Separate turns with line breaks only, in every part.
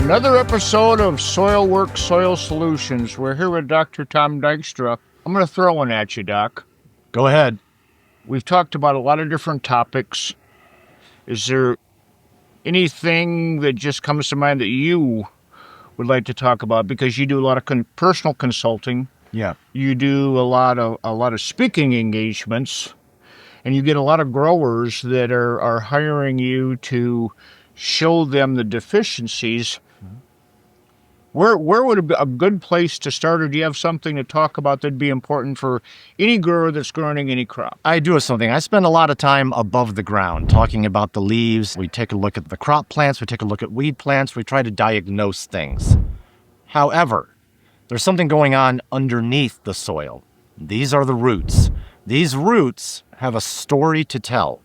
Another episode of Soil Works Soil Solutions. We're here with Dr. Tom Dykstra. I'm going to throw one at you, Doc.
Go ahead.
We've talked about a lot of different topics. Is there anything that just comes to mind that you would like to talk about? Because you do a lot of personal consulting.
Yeah.
You do a lot of speaking engagements, and you get a lot of growers that are hiring you to show them the deficiencies. Where would be a good place to start, or do you have something to talk about that'd be important for any grower that's growing any crop?
I do something. I spend a lot of time above the ground talking about the leaves. We take a look at the crop plants. We take a look at weed plants. We try to diagnose things. However, there's something going on underneath the soil. These are the roots. These roots have a story to tell.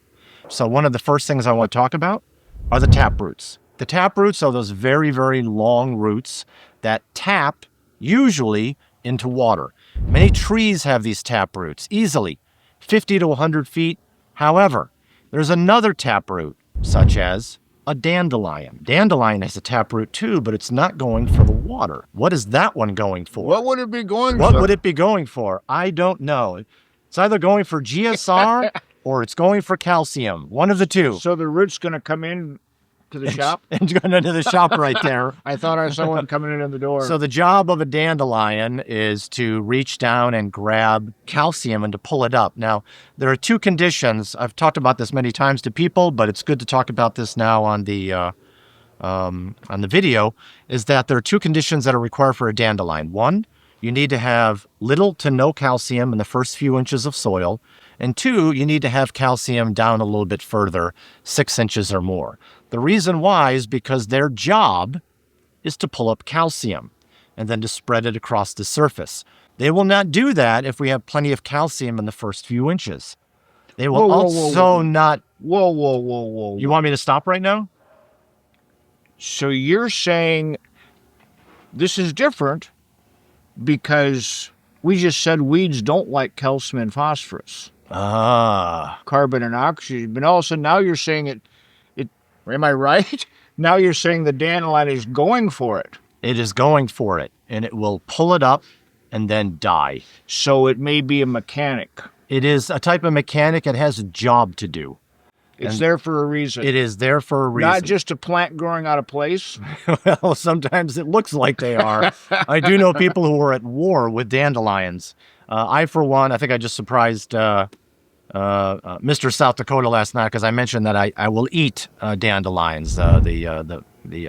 So one of the first things I want to talk about are the tap roots. The tap roots are those very, very long roots that tap, usually, into water. Many trees have these tap roots, easily, 50 to 100 feet. However, there's another tap root, such as a dandelion. Dandelion has a tap root too, but it's not going for the water. What is that one going for?
What would it be going for?
What would it be going for? I don't know. It's either going for GSR or it's going for calcium. One of the two.
So the root's going to come in to the shop?
It's going into the shop right there.
I thought I saw one coming in the door.
So the job of a dandelion is to reach down and grab calcium and to pull it up. Now, there are two conditions. I've talked about this many times to people, but it's good to talk about this now on the video, is that there are two conditions that are required for a dandelion. One, you need to have little to no calcium in the first few inches of soil. And two, you need to have calcium down a little bit further, 6 inches or more. The reason why is because their job is to pull up calcium and then to spread it across the surface. They will not do that if we have plenty of calcium in the first few inches. They will also not...
Whoa.
You want me to stop right now?
So you're saying this is different because we just said weeds don't like calcium and phosphorus. Carbon and oxygen. But all of a sudden now you're saying it, am I right? Now you're saying the dandelion is going for it.
It is going for it, and it will pull it up and then die.
So it may be a mechanic.
It is a type of mechanic. It has a job to do.
It's there for a reason.
It is there for a reason.
Not just a plant growing out of place.
Well, sometimes it looks like they are. I do know people who are at war with dandelions. I, for one, I think I just surprised Mr. South Dakota last night because I mentioned that I will eat dandelions, the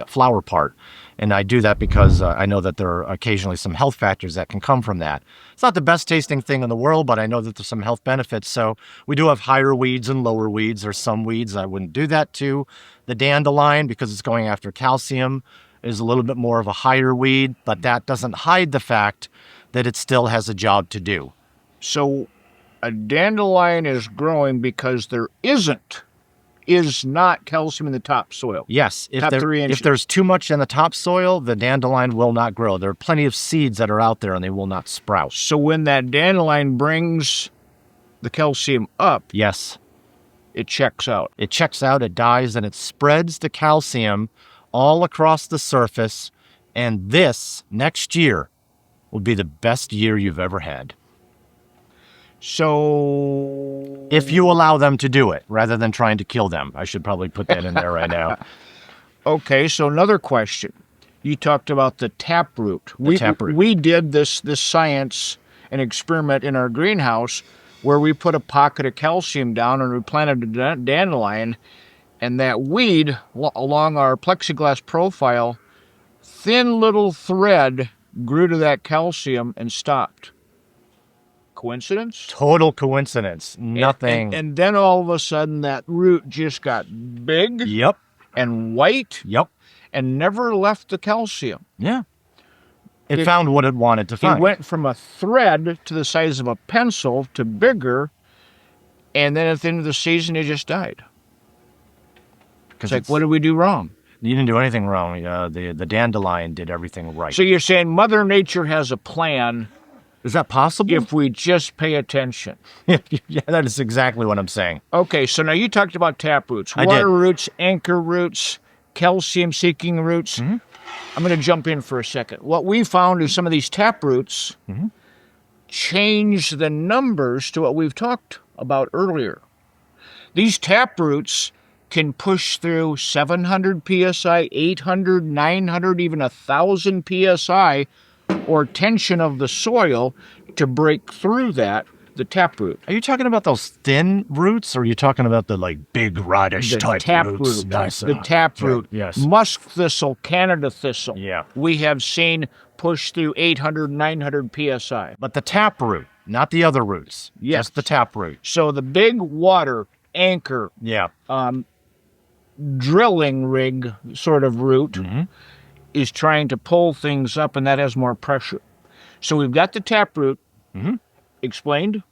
flower part. And I do that because I know that there are occasionally some health factors that can come from that. It's not the best tasting thing in the world, but I know that there's some health benefits. So we do have higher weeds and lower weeds. There's some weeds I wouldn't do that to. The dandelion, because it's going after calcium, is a little bit more of a higher weed, but that doesn't hide the fact that it still has a job to do.
So a dandelion is growing because there is not calcium in the topsoil.
Yes.
Top 3 inches.
If there's too much in the topsoil, the dandelion will not grow. There are plenty of seeds that are out there and they will not sprout.
So when that dandelion brings the calcium up,
yes,
it checks out.
It checks out, it dies, and it spreads the calcium all across the surface. And this next year will be the best year you've ever had.
So
if you allow them to do it, rather than trying to kill them. I should probably put that in there right now.
Okay, so another question. You talked about the taproot. We did this science and experiment in our greenhouse where we put a pocket of calcium down and we planted a dandelion, and that weed along our plexiglass profile, thin little thread grew to that calcium and stopped. Coincidence?
Total coincidence. Nothing.
And then all of a sudden that root just got big.
Yep.
And white.
Yep.
And never left the calcium.
Yeah. It found what it wanted to find.
It went from a thread to the size of a pencil to bigger, and then at the end of the season it just died. It's like, what did we do wrong?
You didn't do anything wrong. The dandelion did everything right.
So you're saying Mother Nature has a plan.
Is that possible?
If we just pay attention.
Yeah, that is exactly what I'm saying.
Okay, so now you talked about tap roots, water roots, anchor roots, calcium-seeking roots.
Mm-hmm.
I'm going to jump in for a second. What we found is some of these tap roots change the numbers to what we've talked about earlier. These tap roots can push through 700 psi, 800, 900, even 1,000 psi or tension of the soil to break through that, the taproot.
Are you talking about those thin roots, or are you talking about the like big radish type roots?
The taproot.
Yes.
Musk thistle, Canada thistle.
Yeah.
We have seen push through 800, 900 psi.
But the taproot, not the other roots.
Yes.
Just the taproot.
So the big water anchor, drilling rig sort of root is trying to pull things up, and that has more pressure. So we've got the taproot explained.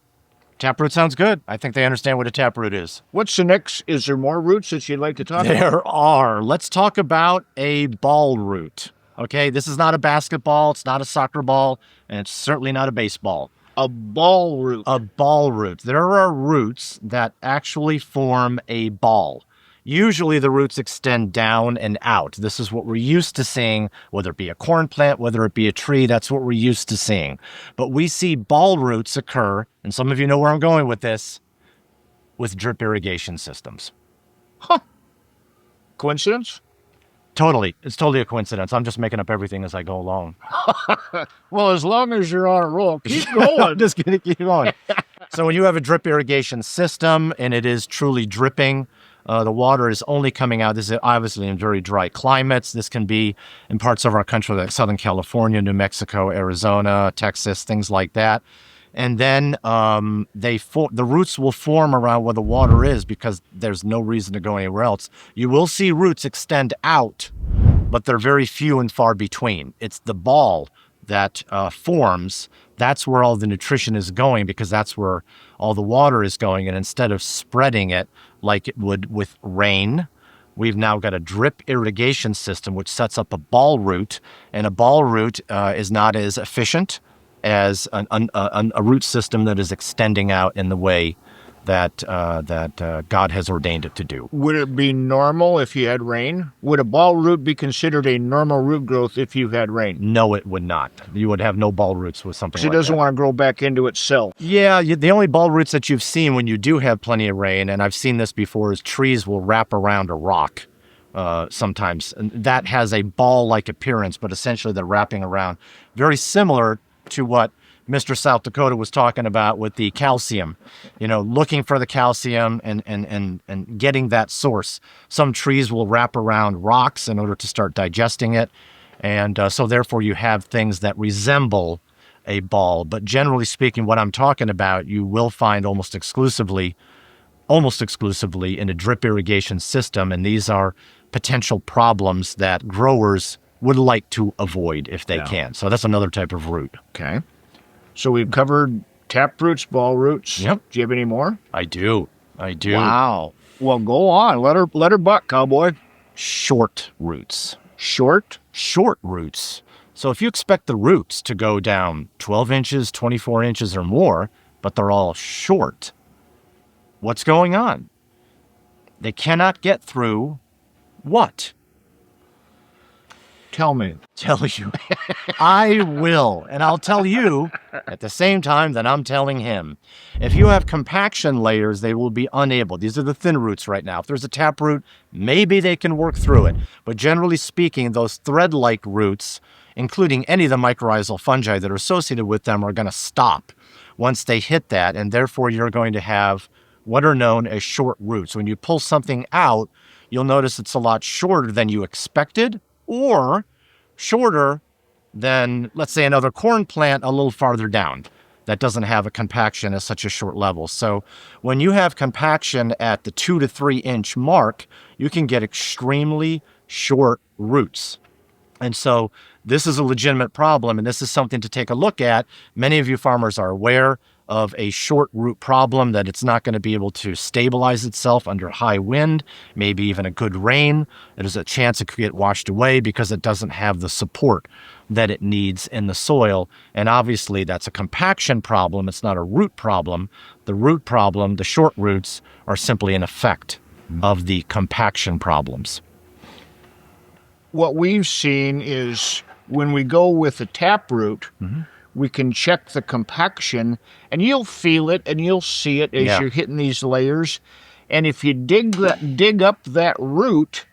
Taproot sounds good. I think they understand what a taproot is.
What's the next? Is there more roots that you'd like to talk about?
There are. Let's talk about a ball root. Okay, this is not a basketball, it's not a soccer ball, and it's certainly not a baseball.
A ball root.
A ball root. There are roots that actually form a ball. Usually the roots extend down and out. This is what we're used to seeing, whether it be a corn plant, whether it be a tree, that's what we're used to seeing. But we see ball roots occur, and some of you know where I'm going with this, with drip irrigation systems.
Huh. Coincidence?
Totally. It's totally a coincidence. I'm just making up everything as I go along.
Well, as long as you're on a roll, keep going.
Just gonna keep going. So when you have a drip irrigation system and it is truly dripping, the water is only coming out. This is obviously in very dry climates. This can be in parts of our country like Southern California, New Mexico, Arizona, Texas, things like that. And then the roots will form around where the water is because there's no reason to go anywhere else. You will see roots extend out, but they're very few and far between. It's the ball that forms. That's where all the nutrition is going because that's where all the water is going. And instead of spreading it like it would with rain, we've now got a drip irrigation system which sets up a ball root. And a ball root is not as efficient as a root system that is extending out in the way that God has ordained it to do.
Would it be normal if you had rain? Would a ball root be considered a normal root growth if you had rain?
No, it would not. You would have no ball roots with something like that.
It doesn't want to grow back into itself.
Yeah, the only ball roots that you've seen when you do have plenty of rain, and I've seen this before, is trees will wrap around a rock sometimes. And that has a ball-like appearance, but essentially they're wrapping around. Very similar to what Mr. South Dakota was talking about with the calcium, looking for the calcium and getting that source. Some trees will wrap around rocks in order to start digesting it. And so therefore you have things that resemble a ball. But generally speaking, what I'm talking about, you will find almost exclusively in a drip irrigation system. And these are potential problems that growers would like to avoid if they can. So that's another type of root.
Okay. So we've covered tap roots, ball roots.
Yep.
Do you have any more?
I do.
Wow. Well, go on. Let her buck, cowboy.
Short roots.
Short?
Short roots. So if you expect the roots to go down 12 inches, 24 inches or more, but they're all short, what's going on? They cannot get through what?
Tell me.
Tell you. I will. And I'll tell you at the same time that I'm telling him. If you have compaction layers, they will be unable. These are the thin roots right now. If there's a taproot, maybe they can work through it. But generally speaking, those thread-like roots, including any of the mycorrhizal fungi that are associated with them, are going to stop once they hit that. And therefore, you're going to have what are known as short roots. When you pull something out, you'll notice it's a lot shorter than you expected, or shorter than, let's say, another corn plant a little farther down that doesn't have a compaction at such a short level. So when you have compaction at the 2 to 3 inch mark, you can get extremely short roots. And so this is a legitimate problem, and this is something to take a look at. Many of you farmers are aware of a short root problem, that it's not going to be able to stabilize itself under high wind, maybe even a good rain. There's a chance it could get washed away because it doesn't have the support that it needs in the soil. And obviously that's a compaction problem. It's not a root problem. The root problem, the short roots, are simply an effect of the compaction problems.
what we've seen is when we go with the taproot, we can check the compaction, and you'll feel it and you'll see it as you're hitting these layers. And if you dig up that root,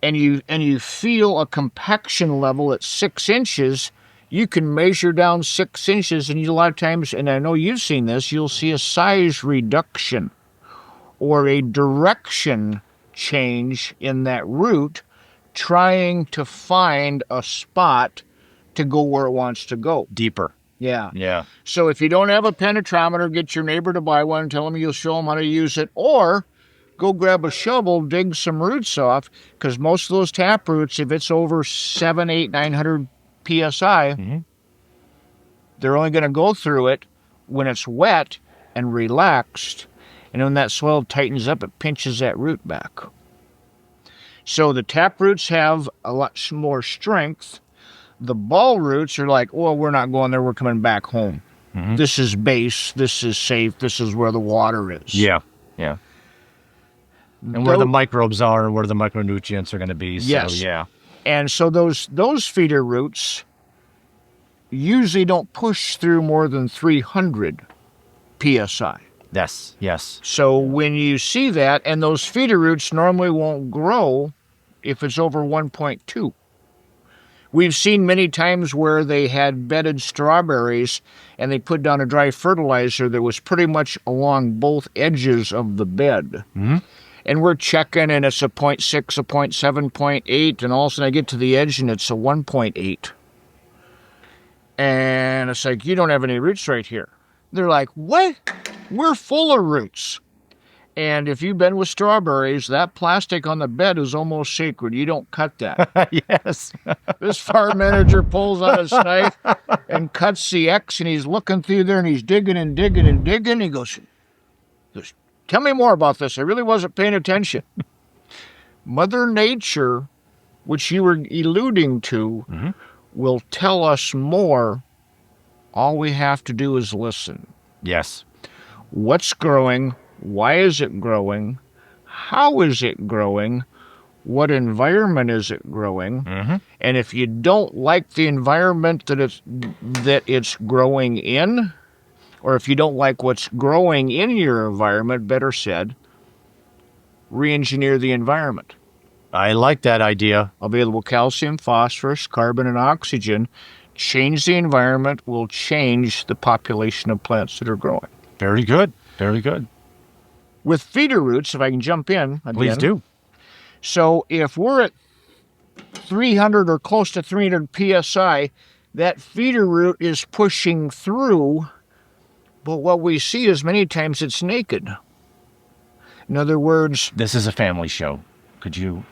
and you feel a compaction level at 6 inches, you can measure down 6 inches, and a lot of times, and I know you've seen this, you'll see a size reduction or a direction change in that root, trying to find a spot to go where it wants to go.
Deeper.
Yeah.
Yeah.
So if you don't have a penetrometer, get your neighbor to buy one, tell him you'll show him how to use it, or go grab a shovel, dig some roots off, because most of those tap roots, if it's over 700, 800, 900 PSI, they're only going to go through it when it's wet and relaxed. And when that soil tightens up, it pinches that root back. So the tap roots have a lot more strength. The ball roots are like, well, we're not going there, we're coming back home. This is base, this is safe, this is where the water is.
Yeah, yeah. And where the microbes are and where the micronutrients are going to be. So,
yes.
Yeah.
And so those feeder roots usually don't push through more than 300 PSI.
Yes, yes.
So when you see that, and those feeder roots normally won't grow if it's over 1.2. We've seen many times where they had bedded strawberries and they put down a dry fertilizer that was pretty much along both edges of the bed. And we're checking, and it's a 0.6, a 0.7, 0.8, and all of a sudden I get to the edge and it's a 1.8. And it's like, you don't have any roots right here. They're like, what? We're full of roots. And if you've been with strawberries, that plastic on the bed is almost sacred. You don't cut that.
Yes.
This farm manager pulls out his knife and cuts the X, and he's looking through there, and he's digging and digging and digging. He goes, tell me more about this. I really wasn't paying attention. Mother Nature, which you were alluding to, will tell us more. All we have to do is listen.
Yes.
What's growing? Why is it growing? How is it growing? What environment is it growing? And if you don't like the environment that it's growing in, or if you don't like what's growing in your environment, better said, re-engineer the environment.
I like that idea.
Available calcium, phosphorus, carbon, and oxygen. Change the environment will change the population of plants that are growing.
Very good. Very good.
With feeder roots, if I can jump in again.
Please do.
So if we're at 300 or close to 300 PSI, that feeder root is pushing through, but what we see is many times it's naked. In other words...
This is a family show. Could you...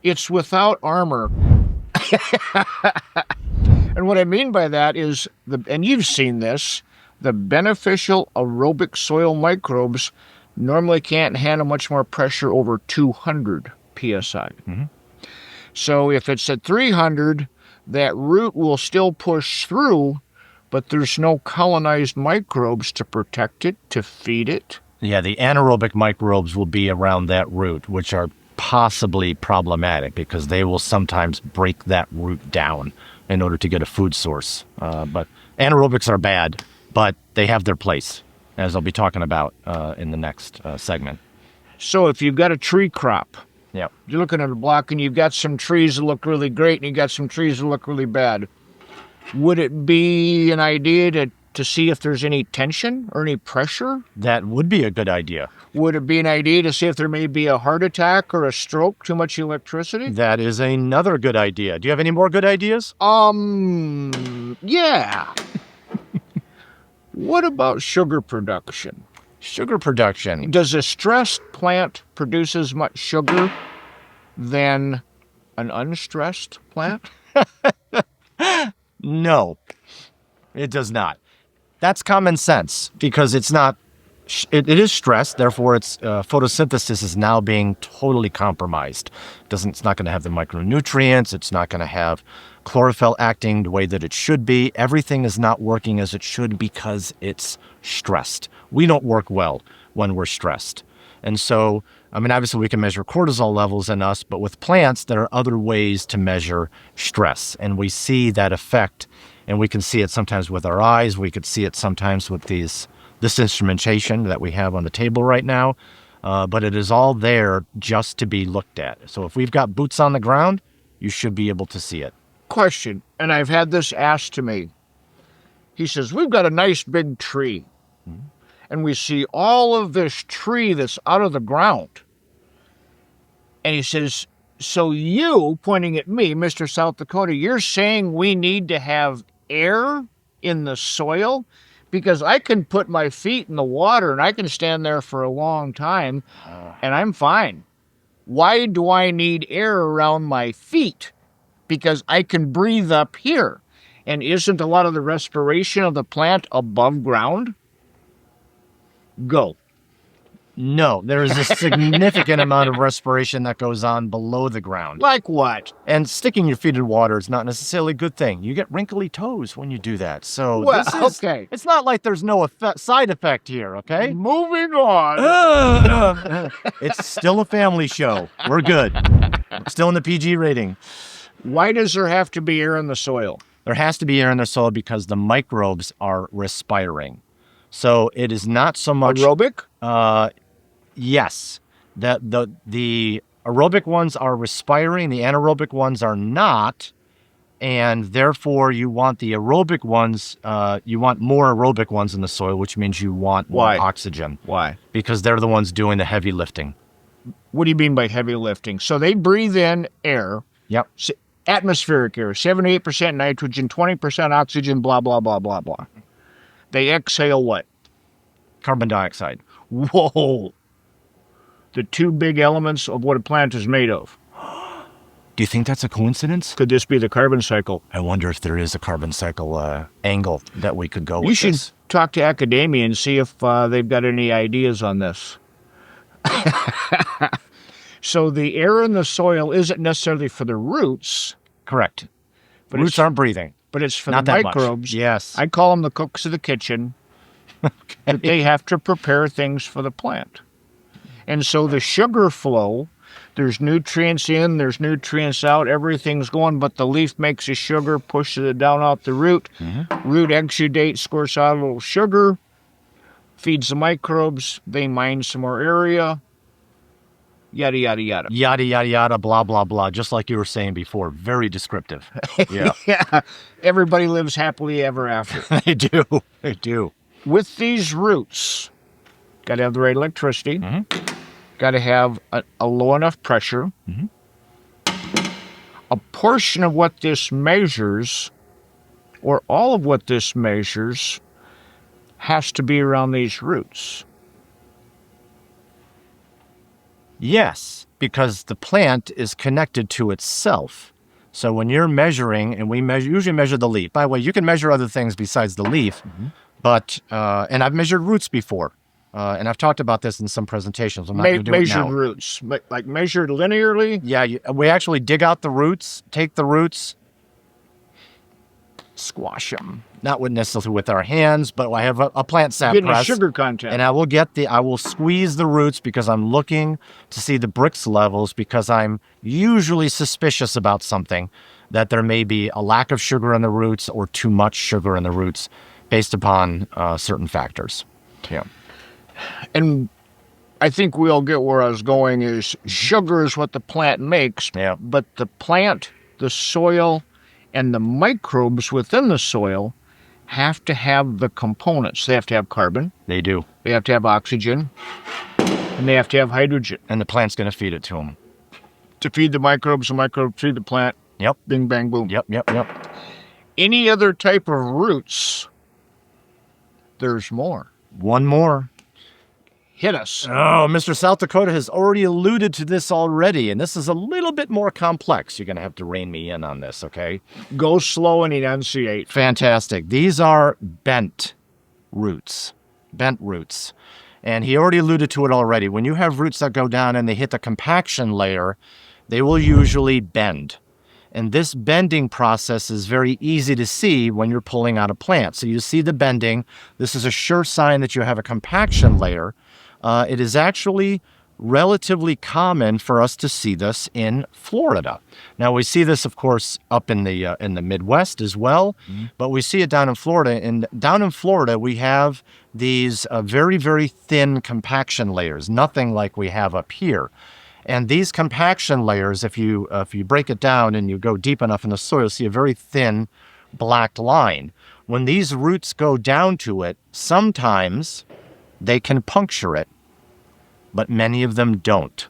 It's without armor. And what I mean by that is, and you've seen this, the beneficial aerobic soil microbes normally can't handle much more pressure over 200 PSI. So if it's at 300, that root will still push through, but there's no colonized microbes to protect it, to feed it.
Yeah, the anaerobic microbes will be around that root, which are possibly problematic because they will sometimes break that root down in order to get a food source. But anaerobics are bad, but they have their place, as I'll be talking about in the next segment.
So if you've got a tree crop,
yeah,
you're looking at a block and you've got some trees that look really great and you've got some trees that look really bad, would it be an idea to see if there's any tension or any pressure?
That would be a good idea.
Would it be an idea to see if there may be a heart attack or a stroke, too much electricity?
That is another good idea. Do you have any more good ideas?
Yeah. What about sugar production?
Sugar production.
Does a stressed plant produce as much sugar than an unstressed plant?
No, it does not. That's common sense because it's not, it is stressed, therefore its photosynthesis is now being totally compromised. It's not going to have the micronutrients, it's not going to have chlorophyll acting the way that it should be. Everything is not working as it should because it's stressed. We don't work well when we're stressed. And so I mean, obviously we can measure cortisol levels in us, but with plants, there are other ways to measure stress. And we see that effect, and we can see it sometimes with our eyes. We could see it sometimes with this instrumentation that we have on the table right now. But it is all there just to be looked at. So if we've got boots on the ground, you should be able to see it.
Question, and I've had this asked to me. He says, we've got a nice big tree, and we see all of this tree that's out of the ground. And he says, so you, pointing at me, Mr. South Dakota, you're saying we need to have air in the soil? Because I can put my feet in the water and I can stand there for a long time and I'm fine. Why do I need air around my feet? Because I can breathe up here. And isn't a lot of the respiration of the plant above ground? Go.
No, there is a significant amount of respiration that goes on below the ground.
Like what?
And sticking your feet in water is not necessarily a good thing. You get wrinkly toes when you do that. So
well,
okay. It's not like there's no side effect here, okay?
Moving on.
It's still a family show. We're good. We're still in the PG rating.
Why does there have to be air in the soil?
There has to be air in the soil because the microbes are respiring. So it is not so much...
Aerobic?
Yes. The aerobic ones are respiring, the anaerobic ones are not, and therefore you want the aerobic ones, you want more aerobic ones in the soil, which means you want more oxygen.
Why?
Because they're the ones doing the heavy lifting.
What do you mean by heavy lifting? So they breathe in air.
Yep.
Atmospheric air, 78% nitrogen, 20% oxygen, blah, blah, blah, blah, blah. They exhale what?
Carbon dioxide.
Whoa. The two big elements of what a plant is made of.
Do you think that's a coincidence?
Could this be the carbon cycle?
I wonder if there is a carbon cycle angle that we could go with.
You should talk to academia and see if they've got any ideas on this. So the air in the soil isn't necessarily for the roots.
Correct. But roots aren't breathing.
But it's for
Not
the
that
microbes.
Much. Yes.
I call them the cooks of the kitchen.
Okay.
That they have to prepare things for the plant. And so the sugar flow, there's nutrients in, there's nutrients out, everything's going, but the leaf makes the sugar, pushes it down out the root. Mm-hmm. Root exudates, squirts out a little sugar, feeds the microbes, they mine some more area, yada, yada, yada.
Yada, yada, yada, blah, blah, blah, just like you were saying before. Very descriptive. Yeah.
Yeah. Everybody lives happily ever after.
They do. They do.
With these roots, got to have the right electricity. Mm-hmm. Got to have a low enough pressure. Mm-hmm. A portion of what this measures, or all of what this measures, has to be around these roots.
Yes, because the plant is connected to itself. So when you're measuring, and we usually measure the leaf. By the way, you can measure other things besides the leaf, mm-hmm. But and I've measured roots before. And I've talked about this in some presentations. I'm not going to do it now.
Measured roots, like measured linearly?
Yeah, we actually dig out the roots, take the roots, squash them. Not necessarily with our hands, but I have a plant sap
getting
press.
A sugar content.
And I will squeeze the roots because I'm looking to see the Brix levels because I'm usually suspicious about something, that there may be a lack of sugar in the roots or too much sugar in the roots based upon certain factors. Yeah.
And I think we all get where I was going is sugar is what the plant makes, but the plant, the soil, and the microbes within the soil have to have the components. They have to have carbon.
They do.
They have to have oxygen. And they have to have hydrogen.
And the plant's going to feed it to them.
To feed the microbes feed the plant.
Yep.
Bing, bang, boom.
Yep.
Any other type of roots, there's more.
One more.
Hit us.
Oh, Mr. South Dakota has already alluded to this already, and this is a little bit more complex. You're going to have to rein me in on this, okay?
Go slow and enunciate.
Fantastic. These are bent roots. Bent roots. And he already alluded to it already. When you have roots that go down and they hit the compaction layer, they will usually bend. And this bending process is very easy to see when you're pulling out a plant. So you see the bending. This is a sure sign that you have a compaction layer. It is actually relatively common for us to see this in Florida. Now we see this, of course, up in the Midwest as well, but we see it down in Florida. And down in Florida, we have these very, very thin compaction layers, nothing like we have up here. And these compaction layers, if you break it down and you go deep enough in the soil, you see a very thin black line. When these roots go down to it, sometimes they can puncture it, but many of them don't.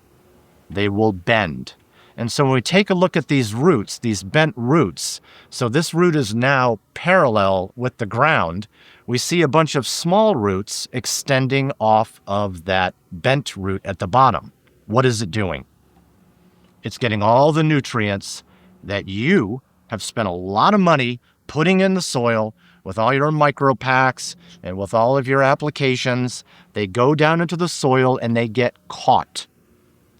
They will bend. And so when we take a look at these roots, these bent roots, so this root is now parallel with the ground, we see a bunch of small roots extending off of that bent root at the bottom. What is it doing? It's getting all the nutrients that you have spent a lot of money putting in the soil with all your micro packs and with all of your applications. They go down into the soil and they get caught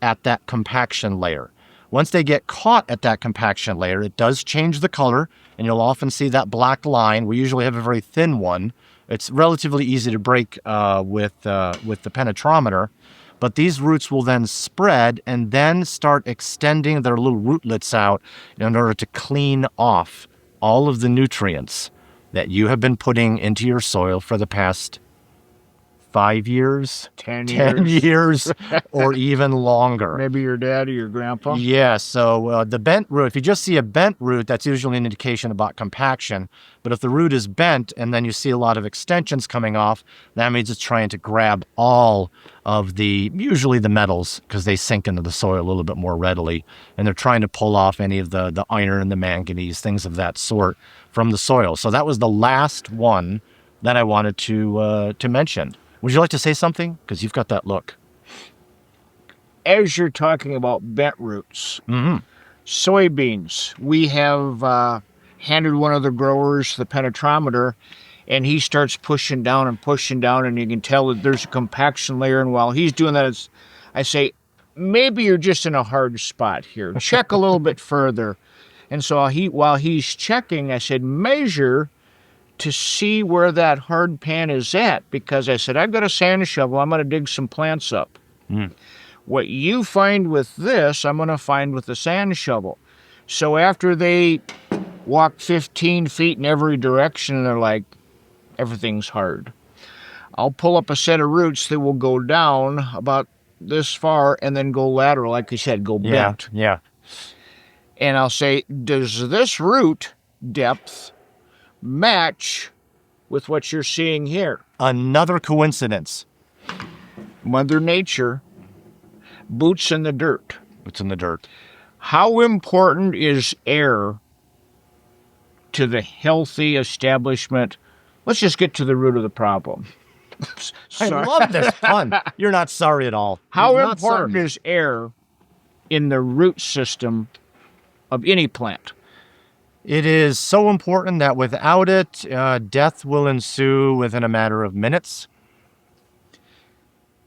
at that compaction layer. Once they get caught at that compaction layer, it does change the color, and you'll often see that black line. We usually have a very thin one. It's relatively easy to break with the penetrometer, but these roots will then spread and then start extending their little rootlets out in order to clean off all of the nutrients that you have been putting into your soil for the past 5 years,
10
years, or even longer.
Maybe your dad or your grandpa?
Yeah, so the bent root, if you just see a bent root, that's usually an indication about compaction. But if the root is bent and then you see a lot of extensions coming off, that means it's trying to grab all of usually the metals, because they sink into the soil a little bit more readily. And they're trying to pull off any of the iron, the manganese, things of that sort from the soil. So that was the last one that I wanted to mention. Would you like to say something? Because you've got that look.
As you're talking about bent roots, soybeans, we have handed one of the growers the penetrometer, and he starts pushing down, and you can tell that there's a compaction layer. And while he's doing that, I say, maybe you're just in a hard spot here. Check a little bit further. And so while he's checking, I said, measure to see where that hard pan is at, because I said, I've got a sand shovel, I'm going to dig some plants up. What you find with this, I'm going to find with the sand shovel. So after they walk 15 feet in every direction, they're like, everything's hard. I'll pull up a set of roots that will go down about this far and then go lateral, like you said, go bent.
Yeah.
And I'll say, does this root depth match with what you're seeing here?
Another coincidence.
Mother Nature, boots in the dirt.
Boots in the dirt.
How important is air to the healthy establishment? Let's just get to the root of the problem.
I love this pun. You're not sorry at all.
How important is air in the root system of any plant?
It is so important that without it, death will ensue within a matter of minutes.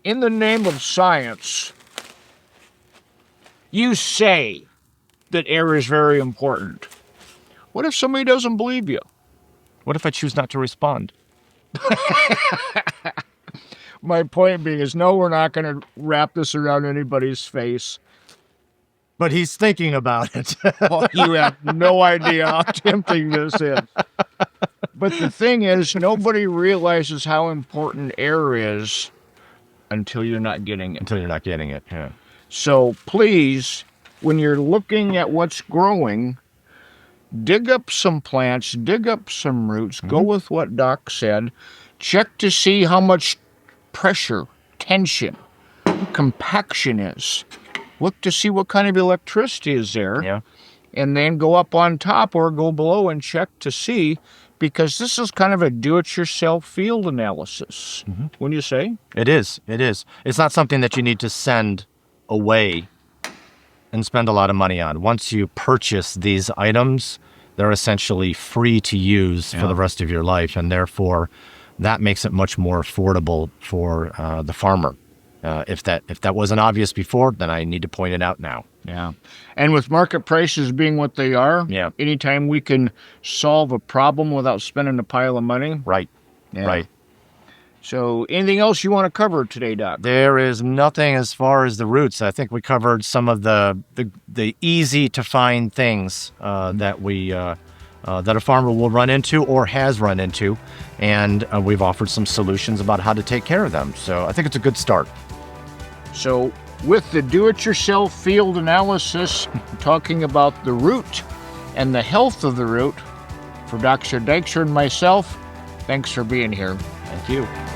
In the name of science, you say that air is very important. What if somebody doesn't believe you?
What if I choose not to respond?
My point being is, no, we're not going to wrap this around anybody's face.
But he's thinking about it.
Well, you have no idea how tempting this is. But the thing is, nobody realizes how important air is until you're not getting it.
Until you're not getting it, yeah.
So please, when you're looking at what's growing, dig up some plants, dig up some roots, go with what Doc said, check to see how much pressure, tension, compaction is. Look to see what kind of electricity is there, and then go up on top or go below and check to see, because this is kind of a do-it-yourself field analysis, wouldn't you say?
It is. It's not something that you need to send away and spend a lot of money on. Once you purchase these items, they're essentially free to use for the rest of your life, and therefore that makes it much more affordable for the farmer. If that wasn't obvious before, then I need to point it out now.
Yeah. And with market prices being what they are, anytime we can solve a problem without spending a pile of money.
Right.
Yeah.
Right.
So anything else you want to cover today, Doc?
There is nothing as far as the roots. I think we covered some of the easy to find things that a farmer will run into or has run into, and we've offered some solutions about how to take care of them. So I think it's a good start.
So with the do-it-yourself field analysis, talking about the root and the health of the root, for Dr. Dykstra and myself, thanks for being here.
Thank you.